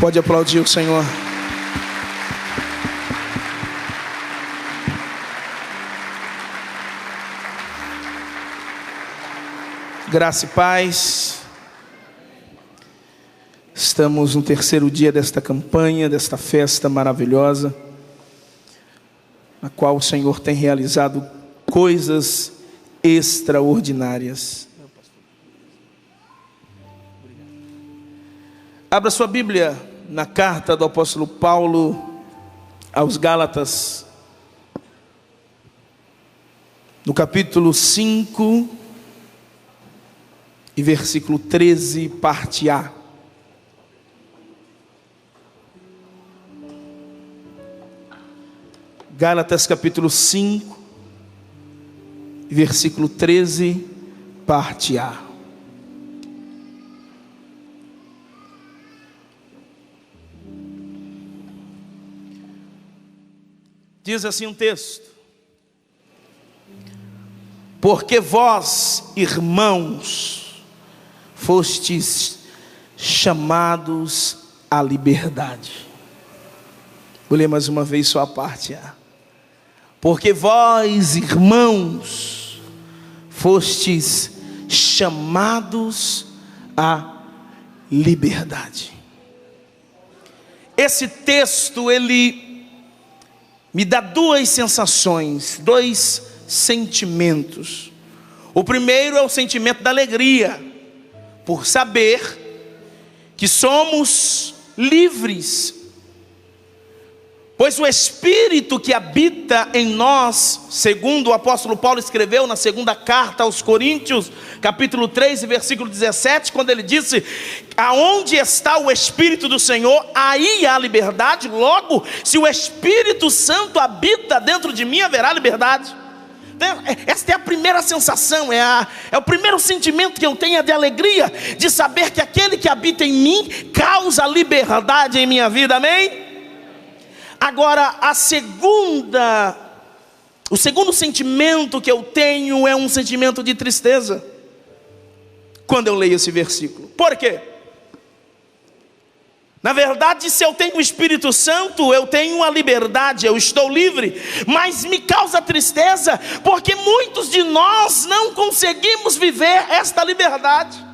Pode aplaudir o Senhor. Graça e paz. Estamos no terceiro dia desta campanha, desta festa maravilhosa, na qual o Senhor tem realizado coisas extraordinárias. Abra sua Bíblia na carta do apóstolo Paulo aos Gálatas, no capítulo 5 e versículo 13, parte A. Gálatas capítulo 5, versículo 13, parte A. Diz assim um texto: porque vós, irmãos, fostes chamados à liberdade. Vou ler mais uma vez só a parte A. Porque vós, irmãos, fostes chamados à liberdade. Esse texto, ele me dá duas sensações, dois sentimentos. O primeiro é o sentimento da alegria, por saber que somos livres, pois o Espírito que habita em nós, segundo o apóstolo Paulo escreveu na segunda carta aos Coríntios, capítulo 3, versículo 17, quando ele disse: aonde está o Espírito do Senhor, aí há liberdade. Logo, se o Espírito Santo habita dentro de mim, haverá liberdade. Esta é a primeira sensação, é o primeiro sentimento que eu tenho, é de alegria, de saber que aquele que habita em mim causa liberdade em minha vida, amém? Agora, o segundo sentimento que eu tenho é um sentimento de tristeza, quando eu leio esse versículo. Por quê? Na verdade, se eu tenho o Espírito Santo, eu tenho a liberdade, eu estou livre, mas me causa tristeza, porque muitos de nós não conseguimos viver esta liberdade.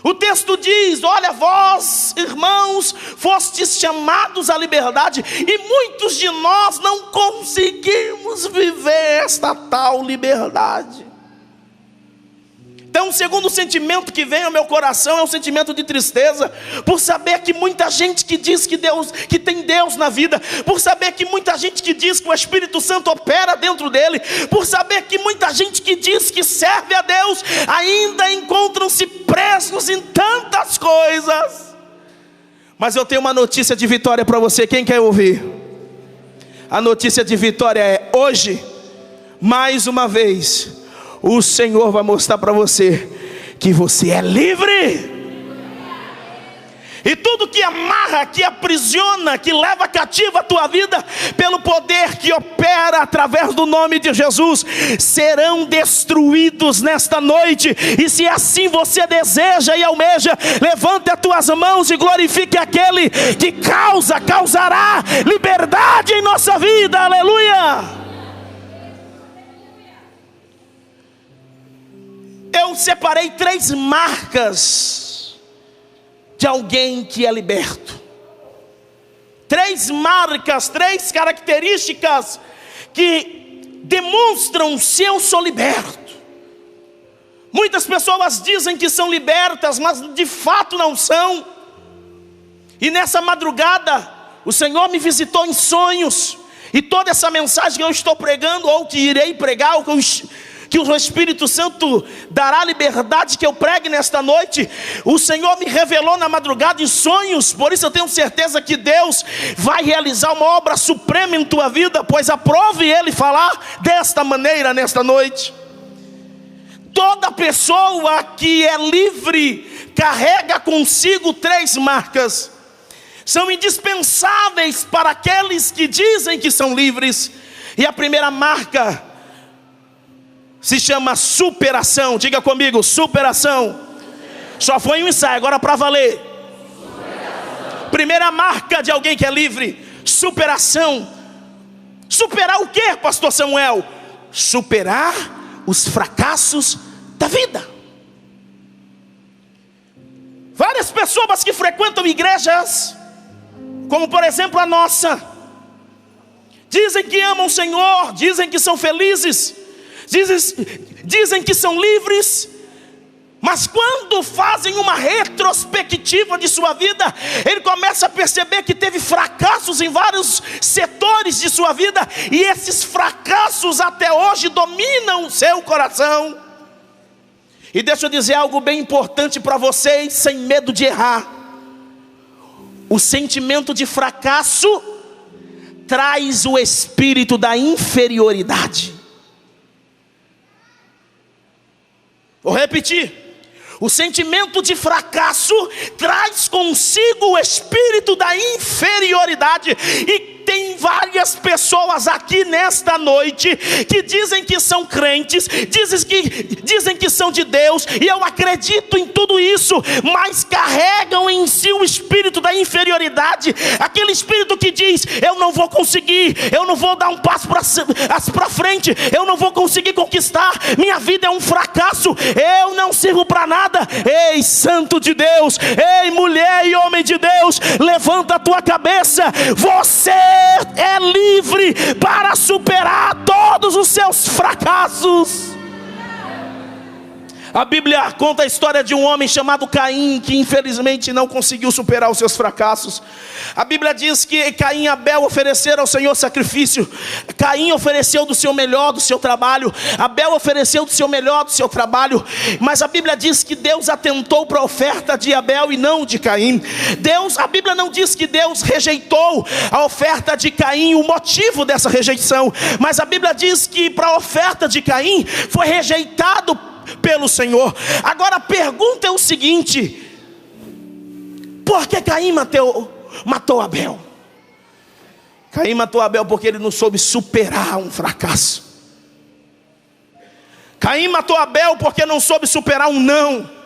O texto diz: olha, vós, irmãos, fostes chamados à liberdade, e muitos de nós não conseguimos viver esta tal liberdade. Então, o segundo sentimento que vem ao meu coração é um sentimento de tristeza, por saber que muita gente que diz que tem Deus na vida, por saber que muita gente que diz que o Espírito Santo opera dentro dele, por saber que muita gente que diz que serve a Deus, ainda encontram-se presos em tantas coisas. Mas eu tenho uma notícia de vitória para você, quem quer ouvir? A notícia de vitória é: hoje, mais uma vez, o Senhor vai mostrar para você que você é livre. E tudo que amarra, que aprisiona, que leva cativa a tua vida, pelo poder que opera através do nome de Jesus, serão destruídos nesta noite. E se assim você deseja e almeja, levante as tuas mãos e glorifique aquele que causará liberdade em nossa vida. Aleluia! Eu separei 3 marcas de alguém que é liberto. 3 marcas, 3 características que demonstram se eu sou liberto. Muitas pessoas dizem que são libertas, mas de fato não são. E nessa madrugada, o Senhor me visitou em sonhos, e toda essa mensagem que eu estou pregando, ou que irei pregar, ou que o Espírito Santo dará liberdade que eu pregue nesta noite, o Senhor me revelou na madrugada em sonhos. Por isso eu tenho certeza que Deus vai realizar uma obra suprema em tua vida, pois aprove Ele falar desta maneira nesta noite. Toda pessoa que é livre carrega consigo 3 marcas. São indispensáveis para aqueles que dizem que são livres. E a primeira marca se chama superação. Diga comigo, superação. Só foi um ensaio, agora para valer. Primeira marca de alguém que é livre: superação. Superar o que, pastor Samuel? Superar os fracassos da vida. Várias pessoas que frequentam igrejas, como por exemplo a nossa, dizem que amam o Senhor, dizem que são felizes, dizem que são livres, mas quando fazem uma retrospectiva de sua vida, ele começa a perceber que teve fracassos em vários setores de sua vida, e esses fracassos até hoje dominam o seu coração. E deixa eu dizer algo bem importante para vocês, sem medo de errar: o sentimento de fracasso traz o espírito da inferioridade. Vou repetir: o sentimento de fracasso traz consigo o espírito da inferioridade. E tem várias pessoas aqui nesta noite que dizem que são crentes, dizem que são de Deus, e eu acredito em tudo isso, mas carregam em si o espírito da inferioridade, aquele espírito que diz: eu não vou conseguir, eu não vou dar um passo para frente, eu não vou conseguir conquistar, minha vida é um fracasso, eu não sirvo para nada. Ei, santo de Deus, ei, mulher e homem de Deus, levanta a tua cabeça. Você é livre para superar todos os seus fracassos. A Bíblia conta a história de um homem chamado Caim, que infelizmente não conseguiu superar os seus fracassos. A Bíblia diz que Caim e Abel ofereceram ao Senhor sacrifício. Caim ofereceu do seu melhor, do seu trabalho. Abel ofereceu do seu melhor, do seu trabalho. Mas a Bíblia diz que Deus atentou para a oferta de Abel e não de Caim. A Bíblia não diz que Deus rejeitou a oferta de Caim, o motivo dessa rejeição. Mas a Bíblia diz que para a oferta de Caim foi rejeitado pelo Senhor. Agora a pergunta é o seguinte: por que Caim matou Abel? Caim matou Abel porque ele não soube superar um fracasso. Caim matou Abel porque não soube superar um não.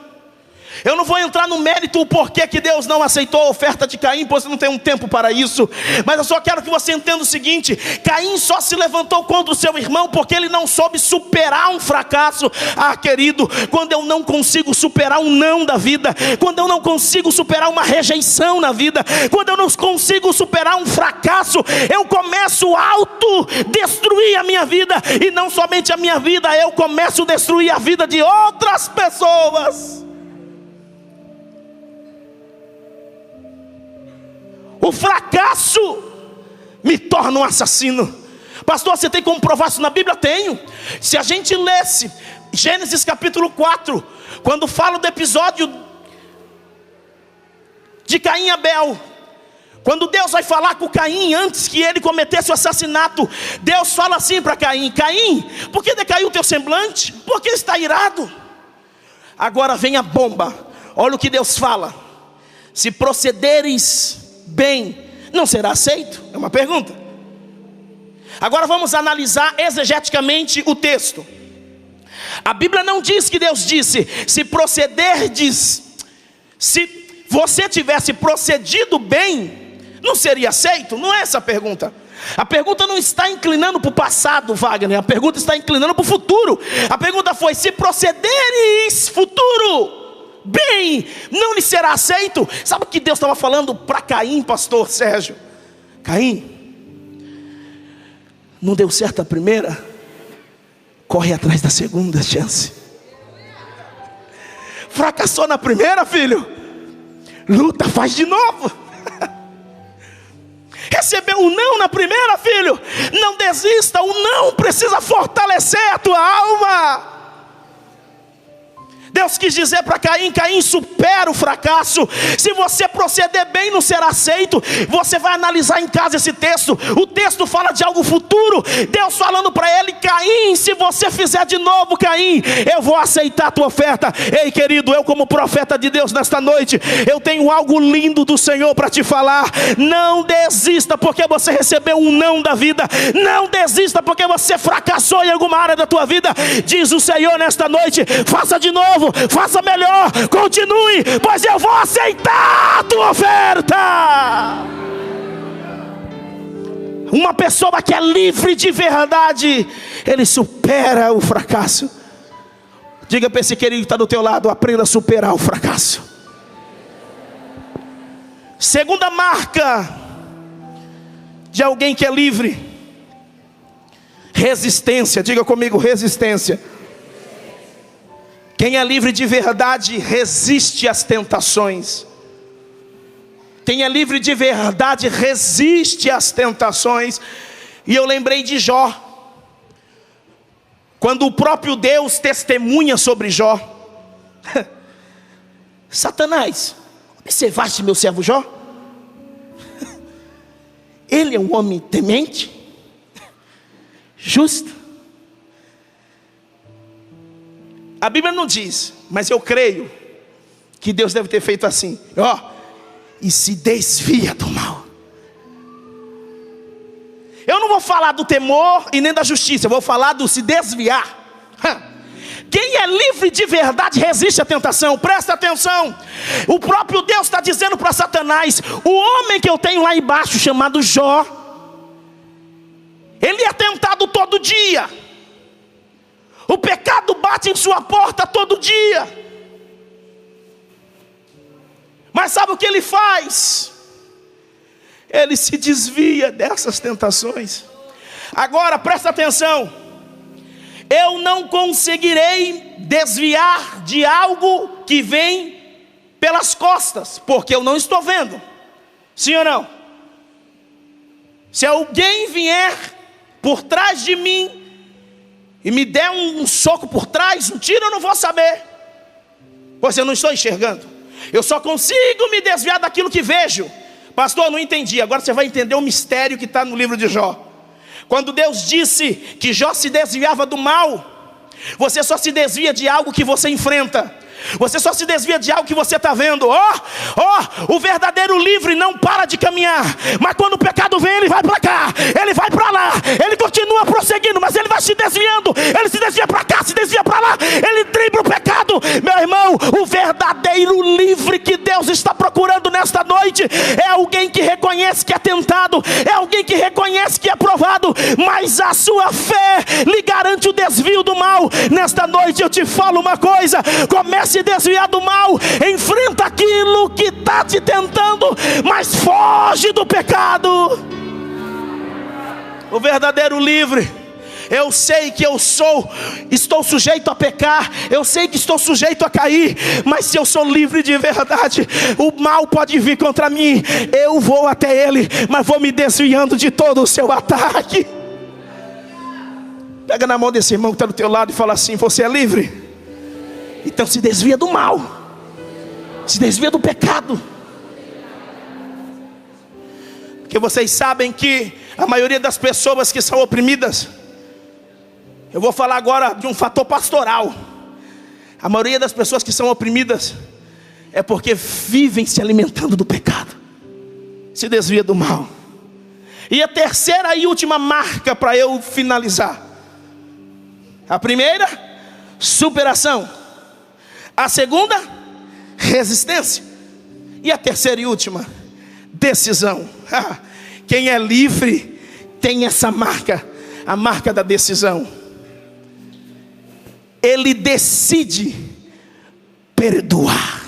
Eu não vou entrar no mérito o porquê que Deus não aceitou a oferta de Caim, pois não tem um tempo para isso. Mas eu só quero que você entenda o seguinte: Caim só se levantou contra o seu irmão porque ele não soube superar um fracasso. Ah, querido, quando eu não consigo superar um não da vida, quando eu não consigo superar uma rejeição na vida, quando eu não consigo superar um fracasso, eu começo a autodestruir a minha vida. E não somente a minha vida, eu começo a destruir a vida de outras pessoas. O fracasso me torna um assassino. Pastor, você tem como provar isso na Bíblia? Tenho. Se a gente lesse Gênesis capítulo 4, quando fala do episódio de Caim e Abel, quando Deus vai falar com Caim antes que ele cometesse o assassinato, Deus fala assim para Caim: Caim, por que decaiu o teu semblante? Por que está irado? Agora vem a bomba. Olha o que Deus fala: se procederes bem, não será aceito? É uma pergunta. Agora vamos analisar exegeticamente o texto. A Bíblia não diz que Deus disse: se procederdes, se você tivesse procedido bem, não seria aceito? Não é essa a pergunta. A pergunta não está inclinando para o passado, Wagner. A pergunta está inclinando para o futuro. A pergunta foi: se procederes, futuro, bem, não lhe será aceito? Sabe o que Deus estava falando para Caim, pastor Sérgio? Caim, não deu certo a primeira, corre atrás da segunda chance. Fracassou na primeira, filho, luta, faz de novo. Recebeu um não na primeira, filho, não desista. O não precisa fortalecer a tua alma. Deus quis dizer para Caim: Caim, supera o fracasso. Se você proceder bem, não será aceito. Você vai analisar em casa esse texto. O texto fala de algo futuro. Deus falando para ele: Caim, se você fizer de novo, Caim, eu vou aceitar a tua oferta. Ei, querido, eu como profeta de Deus nesta noite, eu tenho algo lindo do Senhor para te falar. Não desista porque você recebeu um não da vida. Não desista porque você fracassou em alguma área da tua vida. Diz o Senhor nesta noite: faça de novo. novo, faça melhor, continue, pois eu vou aceitar a tua oferta. Uma pessoa que é livre de verdade, ele supera o fracasso. Diga para esse querido que está do teu lado: aprenda a superar o fracasso. Segunda marca de alguém que é livre: resistência. Diga comigo: resistência. Quem é livre de verdade resiste às tentações. Quem é livre de verdade resiste às tentações. E eu lembrei de Jó, quando o próprio Deus testemunha sobre Jó. Satanás, observaste meu servo Jó? Ele é um homem temente, justo. A Bíblia não diz, mas eu creio que Deus deve ter feito assim: ó, e se desvia do mal. Eu não vou falar do temor e nem da justiça, eu vou falar do se desviar. Quem é livre de verdade resiste à tentação. Presta atenção, o próprio Deus está dizendo para Satanás: o homem que eu tenho lá embaixo, chamado Jó, ele é tentado todo dia. O pecado bate em sua porta todo dia. Mas sabe o que ele faz? Ele se desvia dessas tentações. Agora presta atenção: eu não conseguirei desviar de algo que vem pelas costas, porque eu não estou vendo. Sim ou não? Se alguém vier por trás de mim e me der um soco por trás, um tiro, eu não vou saber, pois eu não estou enxergando. Eu só consigo me desviar daquilo que vejo. Pastor, não entendi. Agora você vai entender o mistério que está no livro de Jó. Quando Deus disse que Jó se desviava do mal, você só se desvia de algo que você enfrenta. Você só se desvia de algo que você está vendo. O verdadeiro livre não para de caminhar, mas quando o pecado vem, ele vai para cá, ele vai para lá, ele continua prosseguindo, mas ele vai se desviando. Ele se desvia para cá, se desvia para lá, ele dribla o pecado. Meu irmão, o verdadeiro livre que Deus está procurando nesta noite é alguém que reconhece que é tentado, é alguém que reconhece que é provado, mas a sua fé lhe garante o desvio do mal. Nesta noite eu te falo uma coisa: comece a se desviar do mal, enfrenta aquilo que está te tentando, mas foge do pecado. O verdadeiro livre: eu sei que estou sujeito a pecar, eu sei que estou sujeito a cair, mas se eu sou livre de verdade, o mal pode vir contra mim, eu vou até ele, mas vou me desviando de todo o seu ataque. Pega na mão desse irmão que está do teu lado e fala assim: você é livre? Então se desvia do mal, se desvia do pecado. Porque vocês sabem que a maioria das pessoas que são oprimidas, eu vou falar agora de um fator pastoral. A maioria das pessoas que são oprimidas é porque vivem se alimentando do pecado, se desvia do mal. E a terceira e última marca para eu finalizar: a primeira, superação. A segunda, resistência. E a terceira e última, decisão. Quem é livre tem essa marca, a marca da decisão. Ele decide perdoar.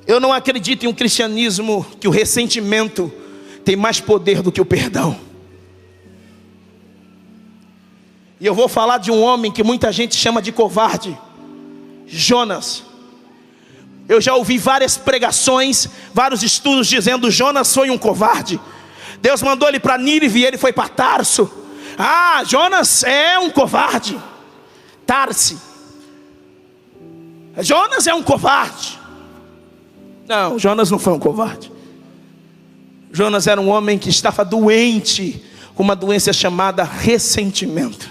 Eu não acredito em um cristianismo que o ressentimento tem mais poder do que o perdão. E eu vou falar de um homem que muita gente chama de covarde: Jonas. Eu já ouvi várias pregações, vários estudos dizendo: Jonas foi um covarde. Deus mandou ele para Nínive e ele foi para Tarso. Jonas é um covarde. Tarse. Jonas é um covarde. Não, Jonas não foi um covarde. Jonas era um homem que estava doente com uma doença chamada ressentimento.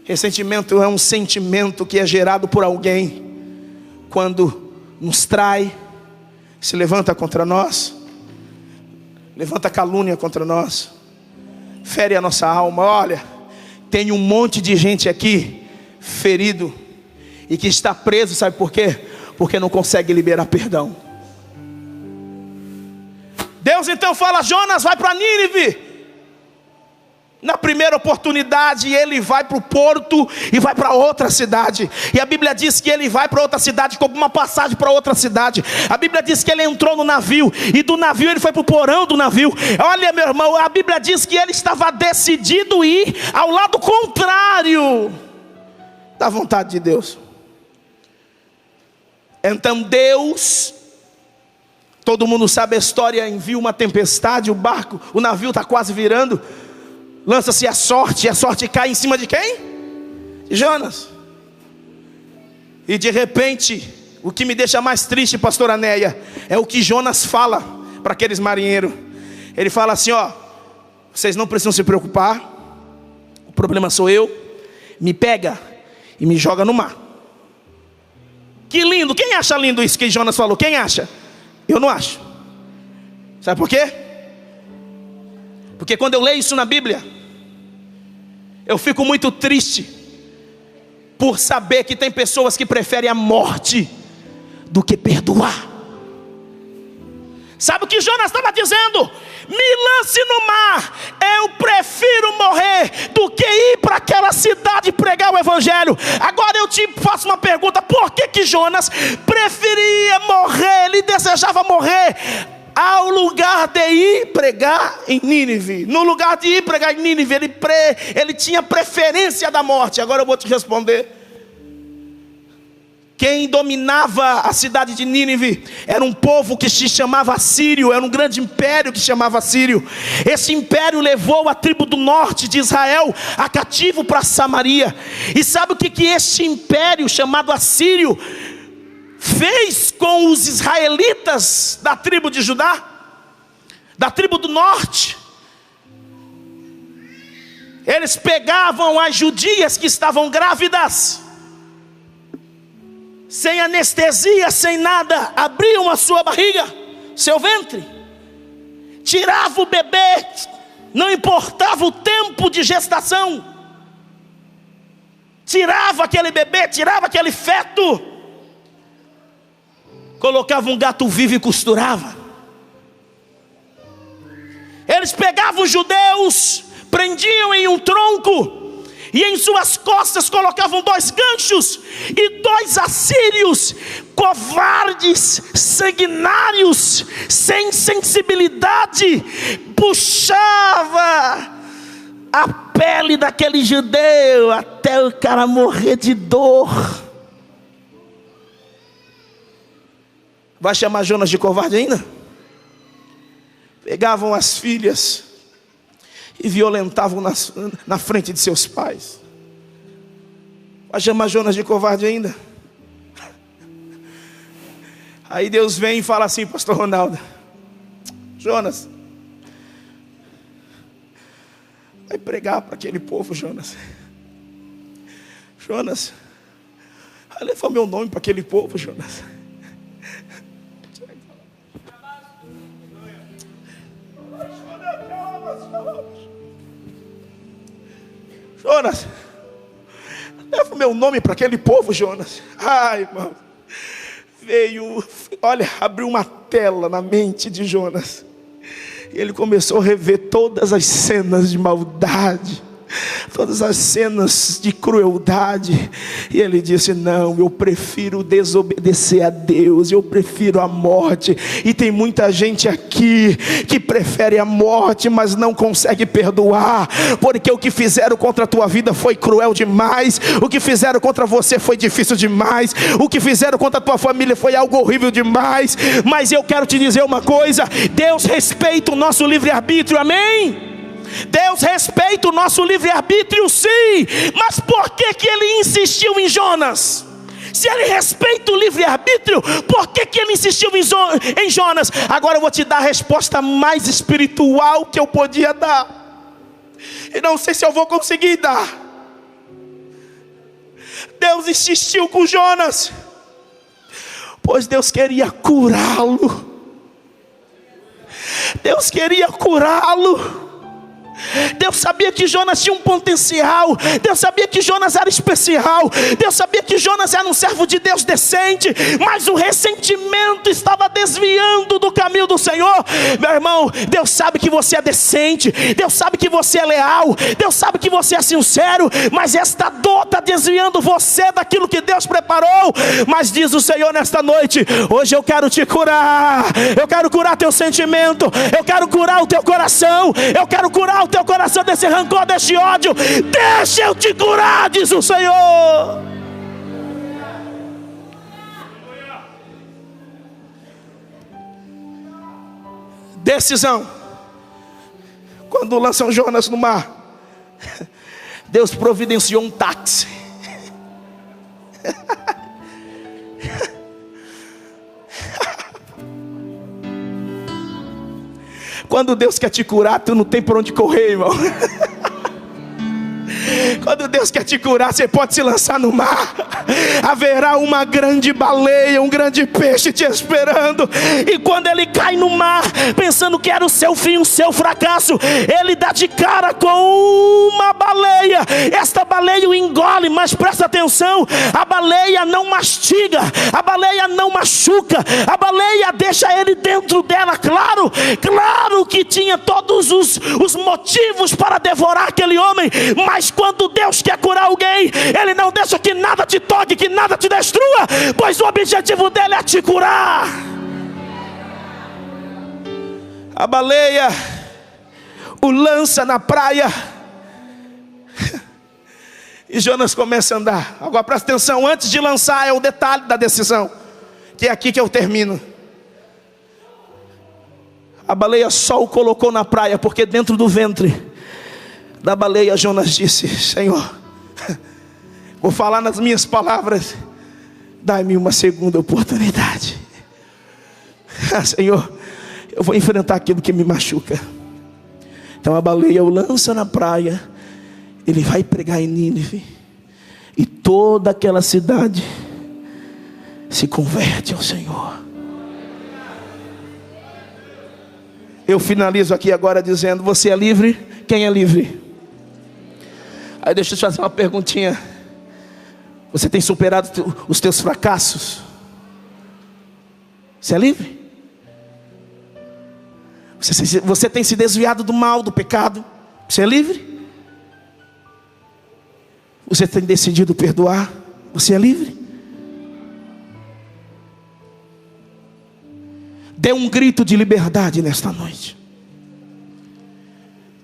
Ressentimento é um sentimento que é gerado por alguém quando nos trai, se levanta contra nós, levanta calúnia contra nós, fere a nossa alma. Olha, tem um monte de gente aqui ferido e que está preso, sabe por quê? Porque não consegue liberar perdão. Deus então fala: Jonas, vai para Nínive. Na primeira oportunidade ele vai para o porto e vai para outra cidade. E a Bíblia diz que ele vai para outra cidade com uma passagem para outra cidade. A Bíblia diz que ele entrou no navio, e do navio ele foi para o porão do navio. Olha, meu irmão, a Bíblia diz que ele estava decidido a ir ao lado contrário da vontade de Deus. Então Deus, todo mundo sabe a história, envia uma tempestade, o navio está quase virando. Lança-se a sorte, e a sorte cai em cima de quem? De Jonas. E de repente, o que me deixa mais triste, pastor Anéia, é o que Jonas fala para aqueles marinheiros. Ele fala assim: ó, vocês não precisam se preocupar, o problema sou eu, me pega e me joga no mar. Que lindo, quem acha lindo isso que Jonas falou? Quem acha? Eu não acho. Sabe por quê? Porque quando eu leio isso na Bíblia, eu fico muito triste por saber que tem pessoas que preferem a morte do que perdoar. Sabe o que Jonas estava dizendo? Me lance no mar, eu prefiro morrer do que ir para aquela cidade pregar o evangelho. Agora eu te faço uma pergunta: por que Jonas preferia morrer? Ele desejava morrer ao lugar de ir pregar em Nínive. No lugar de ir pregar em Nínive, ele tinha preferência da morte. Agora eu vou te responder. Quem dominava a cidade de Nínive era um povo que se chamava Assírio. Era um grande império que se chamava Assírio. Esse império levou a tribo do norte de Israel a cativo para Samaria. E sabe o que este império chamado Assírio fez com os israelitas da tribo de Judá, da tribo do norte? Eles pegavam as judias que estavam grávidas, sem anestesia, sem nada, abriam a sua barriga, seu ventre, tirava o bebê, não importava o tempo de gestação, tirava aquele bebê, tirava aquele feto, colocava um gato vivo e costurava. Eles pegavam os judeus, prendiam em um tronco, e em suas costas colocavam 2 ganchos, e 2 assírios, covardes, sanguinários, sem sensibilidade, puxava a pele daquele judeu até o cara morrer de dor. Vai chamar Jonas de covarde ainda? Pegavam as filhas e violentavam na frente de seus pais. Vai chamar Jonas de covarde ainda? Aí Deus vem e fala assim: pastor Ronaldo, Jonas, vai pregar para aquele povo, Jonas. Jonas, vai levar meu nome para aquele povo, Jonas. Jonas, leva o meu nome para aquele povo, Jonas. Ai, irmão, olha, abriu uma tela na mente de Jonas. E ele começou a rever todas as cenas de maldade, todas as cenas de crueldade. E ele disse: não, eu prefiro desobedecer a Deus, eu prefiro a morte. E tem muita gente aqui que prefere a morte, mas não consegue perdoar, porque o que fizeram contra a tua vida foi cruel demais, o que fizeram contra você foi difícil demais, o que fizeram contra a tua família foi algo horrível demais. Mas eu quero te dizer uma coisa: Deus respeita o nosso livre-arbítrio, amém? Deus respeita o nosso livre-arbítrio, sim. Mas por que ele insistiu em Jonas? Se ele respeita o livre-arbítrio, por que ele insistiu em Jonas? Agora eu vou te dar a resposta mais espiritual que eu podia dar, e não sei se eu vou conseguir dar. Deus insistiu com Jonas, pois Deus queria curá-lo. Deus queria curá-lo. Deus sabia que Jonas tinha um potencial. Deus sabia que Jonas era especial. Deus sabia que Jonas era um servo de Deus decente. Mas o ressentimento estava desviando do caminho do Senhor. Meu irmão, Deus sabe que você é decente. Deus sabe que você é leal. Deus sabe que você é sincero. Mas esta dor está desviando você daquilo que Deus preparou. Mas diz o Senhor nesta noite: hoje eu quero te curar. Eu quero curar teu sentimento. Eu quero curar o teu coração. Eu quero curar o teu coração desse rancor, desse ódio. Deixa eu te curar, diz o Senhor. Decisão. Quando lançam Jonas no mar, Deus providenciou um táxi. Quando Deus quer te curar, tu não tem por onde correr, irmão. Quando Deus quer te curar, você pode se lançar no mar. Haverá uma grande baleia, um grande peixe te esperando. E quando ele cai no mar, pensando que era o seu fim, o seu fracasso, ele dá de cara com uma baleia. Esta baleia o engole, mas presta atenção: a baleia não mastiga, a baleia não machuca, a baleia deixa ele dentro dela. Claro que tinha todos os motivos para devorar aquele homem. Mas quando Deus quer curar alguém, Ele não deixa que nada te toque, que nada te destrua, pois o objetivo dele é te curar. A baleia o lança na praia e Jonas começa a andar. Agora presta atenção, antes de lançar é o detalhe da decisão, que é aqui que eu termino. A baleia só o colocou na praia porque dentro do ventre da baleia Jonas disse: Senhor, vou falar nas minhas palavras, dai-me uma segunda oportunidade. Senhor, eu vou enfrentar aquilo que me machuca. Então a baleia o lança na praia. Ele vai pregar em Nínive, e toda aquela cidade se converte ao Senhor. Eu finalizo aqui agora dizendo: você é livre? Quem é livre? Aí deixa eu te fazer uma perguntinha. Você tem superado os teus fracassos? Você é livre? Você tem se desviado do mal, do pecado? Você é livre? Você tem decidido perdoar? Você é livre? Dê um grito de liberdade nesta noite.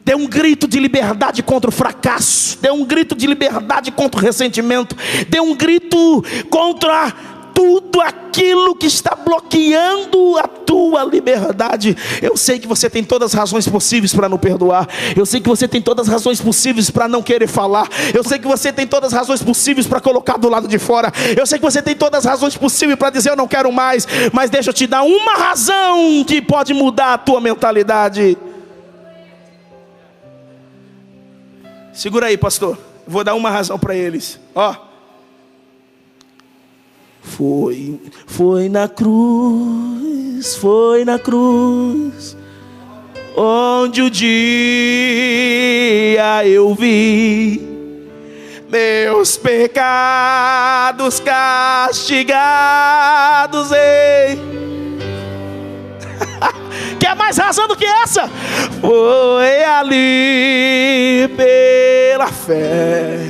Dê um grito de liberdade contra o fracasso. Dê um grito de liberdade contra o ressentimento. Dê um grito contra tudo aquilo que está bloqueando a tua liberdade. Eu sei que você tem todas as razões possíveis para não perdoar. Eu sei que você tem todas as razões possíveis para não querer falar. Eu sei que você tem todas as razões possíveis para colocar do lado de fora. Eu sei que você tem todas as razões possíveis para dizer: eu não quero mais. Mas deixa eu te dar uma razão que pode mudar a tua mentalidade. Segura aí, pastor. Vou dar uma razão para eles. Ó. Foi na cruz, onde o dia eu vi meus pecados castigados. Quer mais razão do que essa? Foi ali pela fé.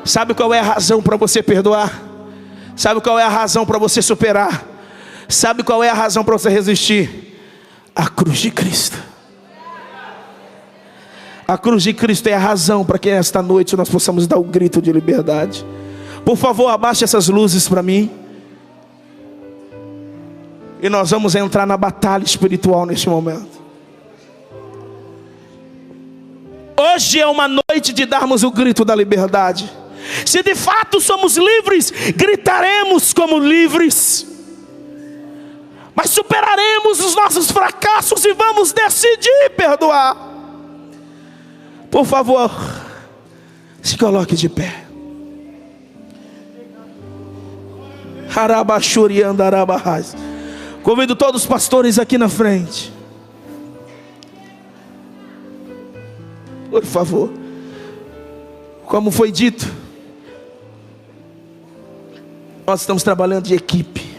Sabe qual é a razão para você perdoar? Sabe qual é a razão para você superar? Sabe qual é a razão para você resistir? A cruz de Cristo. A cruz de Cristo é a razão para que esta noite nós possamos dar um grito de liberdade. Por favor, abaixe essas luzes para mim. E nós vamos entrar na batalha espiritual neste momento. Hoje é uma noite de darmos o grito da liberdade. Se de fato somos livres, gritaremos como livres. Mas superaremos os nossos fracassos e vamos decidir perdoar. Por favor, Se coloque de pé. Convido todos os pastores aqui na frente. Por favor. Como foi dito, nós estamos trabalhando de equipe.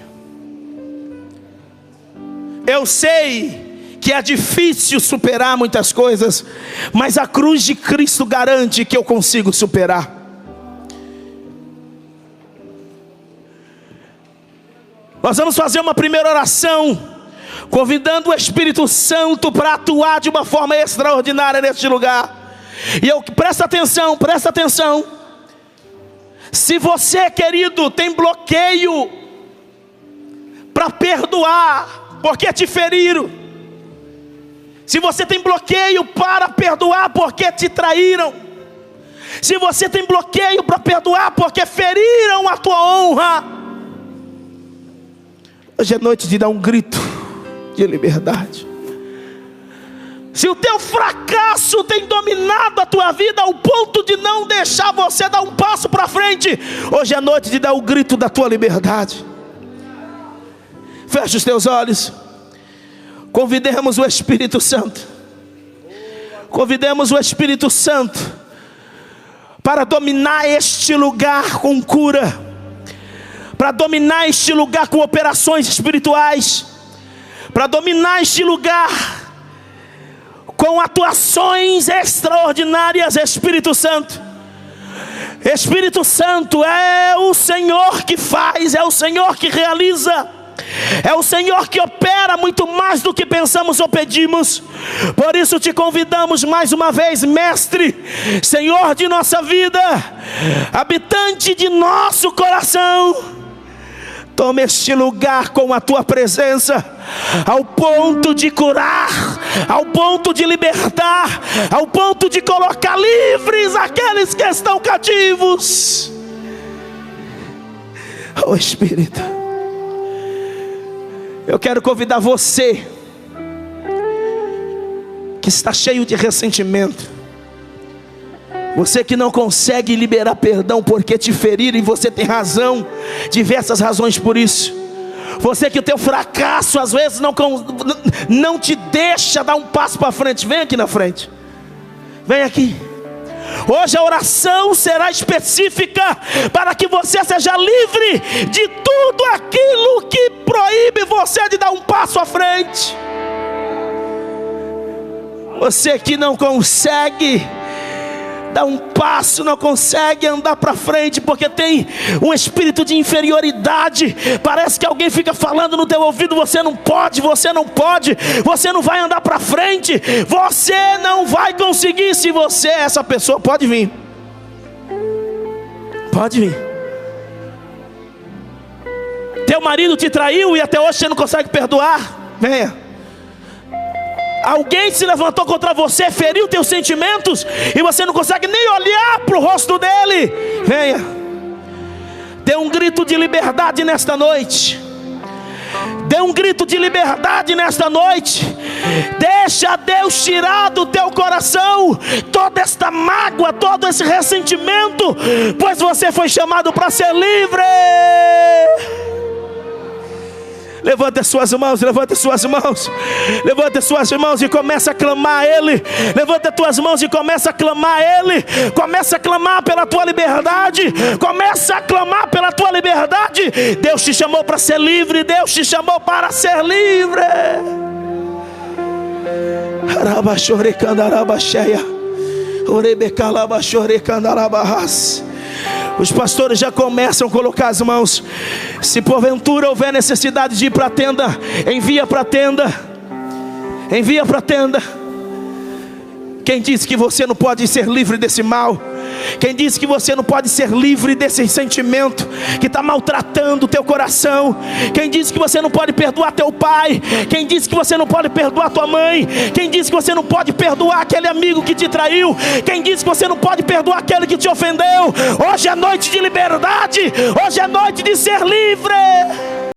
Eu sei que é difícil superar muitas coisas, mas a cruz de Cristo garante que eu consigo superar. Nós vamos fazer uma primeira oração, convidando o Espírito Santo para atuar de uma forma extraordinária neste lugar. E eu, presta atenção. Se você, querido, tem bloqueio para perdoar, porque te feriram. Se você tem bloqueio para perdoar, porque te traíram. Se você tem bloqueio para perdoar, porque feriram a tua honra. Hoje é noite de dar um grito de liberdade. Se o teu fracasso tem dominado a tua vida ao ponto de não deixar você dar um passo para frente, hoje é noite de dar o grito da tua liberdade. Feche os teus olhos. Convidemos o Espírito Santo. Convidemos o Espírito Santo para dominar este lugar com cura, para dominar este lugar com operações espirituais, para dominar este lugar com atuações extraordinárias. Espírito Santo, Espírito Santo, é o Senhor que faz, é o Senhor que realiza, é o Senhor que opera muito mais do que pensamos ou pedimos. Por isso te convidamos mais uma vez, Mestre, Senhor de nossa vida, habitante de nosso coração, toma este lugar com a tua presença, ao ponto de curar, ao ponto de libertar, ao ponto de colocar livres aqueles que estão cativos. Oh Espírito, eu quero convidar você que está cheio de ressentimento, você que não consegue liberar perdão porque te feriram, e você tem razão, diversas razões por isso. Você que o teu fracasso às vezes não te deixa dar um passo para frente. Vem aqui na frente. Vem aqui. Hoje a oração será específica para que você seja livre de tudo aquilo que proíbe você de dar um passo à frente. Você que não consegue dar um passo, não consegue andar para frente porque tem um espírito de inferioridade. Parece que alguém fica falando no teu ouvido: você não pode, você não pode, você não vai andar para frente, você não vai conseguir. Se você é essa pessoa, pode vir. Pode vir. Teu marido te traiu e até hoje você não consegue perdoar. Venha. Alguém se levantou contra você, feriu teus sentimentos e você não consegue nem olhar para o rosto dele. Venha. Dê um grito de liberdade nesta noite. Dê um grito de liberdade nesta noite. Deixa Deus tirar do teu coração toda esta mágoa, todo esse ressentimento, pois você foi chamado para ser livre. Levanta as suas mãos, levanta as suas mãos, levanta as suas mãos e começa a clamar a Ele. Levanta as tuas mãos e começa a clamar a Ele. Começa a clamar pela tua liberdade. Começa a clamar pela tua liberdade. Deus te chamou para ser livre. Deus te chamou para ser livre. Os pastores já começam a colocar as mãos. Se porventura houver necessidade de ir para a tenda, envia para a tenda. Envia para a tenda. Quem disse que você não pode ser livre desse mal? Quem disse que você não pode ser livre desse sentimento que está maltratando o teu coração? Quem disse que você não pode perdoar teu pai? Quem disse que você não pode perdoar tua mãe? Quem disse que você não pode perdoar aquele amigo que te traiu? Quem disse que você não pode perdoar aquele que te ofendeu? Hoje é noite de liberdade. Hoje é noite de ser livre.